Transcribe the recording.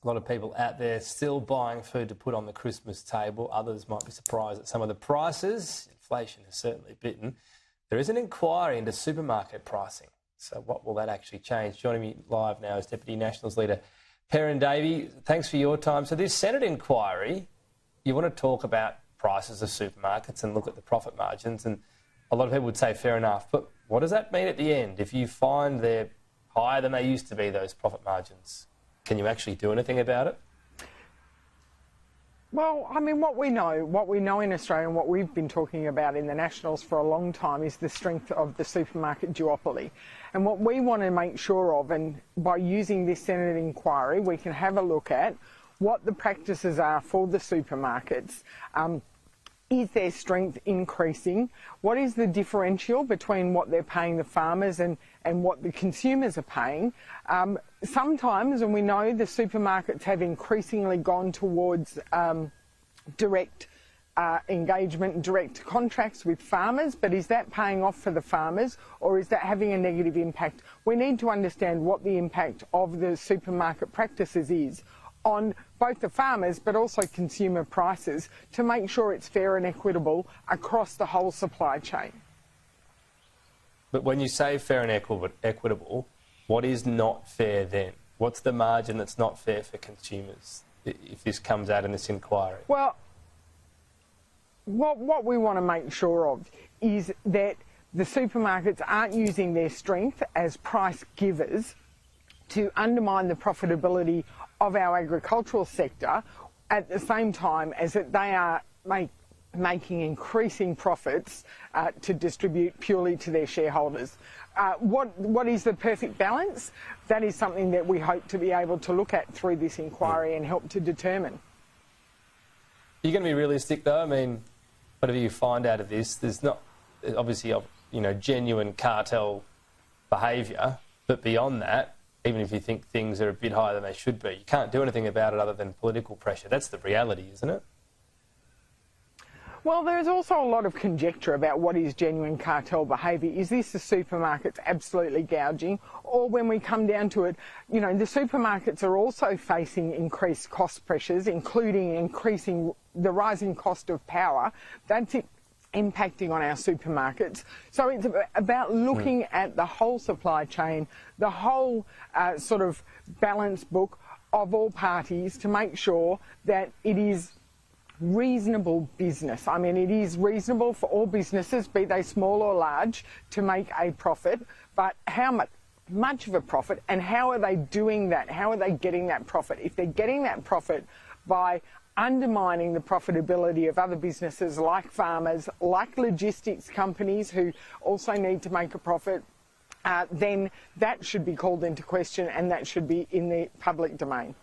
A lot of people out there still buying food to put on the Christmas table. Others might be surprised at some of the prices. Inflation has certainly bitten. There is an inquiry into supermarket pricing. So what will that actually change? Joining me live now is Deputy Nationals Leader Perrin Davey. Thanks for your time. So this Senate inquiry, you want to talk about prices of supermarkets and look at the profit margins, and a lot of people would say fair enough, but what does that mean at the end? If you find they're higher than they used to be, those profit margins, can you actually do anything about it? Well, I mean, what we know in Australia and what we've been talking about in the Nationals for a long time is the strength of the supermarket duopoly. And what we want to make sure of, and by using this Senate inquiry, we can have a look at what the practices are for the supermarkets. Is their strength increasing? What is the differential between what they're paying the farmers and what the consumers are paying? Sometimes, and we know the supermarkets have increasingly gone towards direct engagement, direct contracts with farmers, but is that paying off for the farmers, or is that having a negative impact? We need to understand what the impact of the supermarket practices is on both the farmers but also consumer prices to make sure it's fair and equitable across the whole supply chain. But when you say fair and equitable, what is not fair then? What's the margin that's not fair for consumers if this comes out in this inquiry? Well, what we want to make sure of is that the supermarkets aren't using their strength as price givers to undermine the profitability of our agricultural sector at the same time as that they are making increasing profits to distribute purely to their shareholders. What is the perfect balance? That is something that we hope to be able to look at through this inquiry and help to determine. You're going to be realistic though. I mean, whatever you find out of this, there's not obviously, genuine cartel behaviour, but beyond that, even if you think things are a bit higher than they should be, you can't do anything about it other than political pressure. That's the reality, isn't it? Well, there's also a lot of conjecture about what is genuine cartel behaviour. Is this the supermarkets absolutely gouging? Or when we come down to it, the supermarkets are also facing increased cost pressures, including increasing the rising cost of power. That's impacting on our supermarkets. So it's about looking at the whole supply chain, the whole sort of balance book of all parties to make sure that it is reasonable business. I mean, it is reasonable for all businesses, be they small or large, to make a profit, but how much of a profit, and how are they doing that? How are they getting that profit? If they're getting that profit by undermining the profitability of other businesses like farmers, like logistics companies who also need to make a profit, then that should be called into question and that should be in the public domain.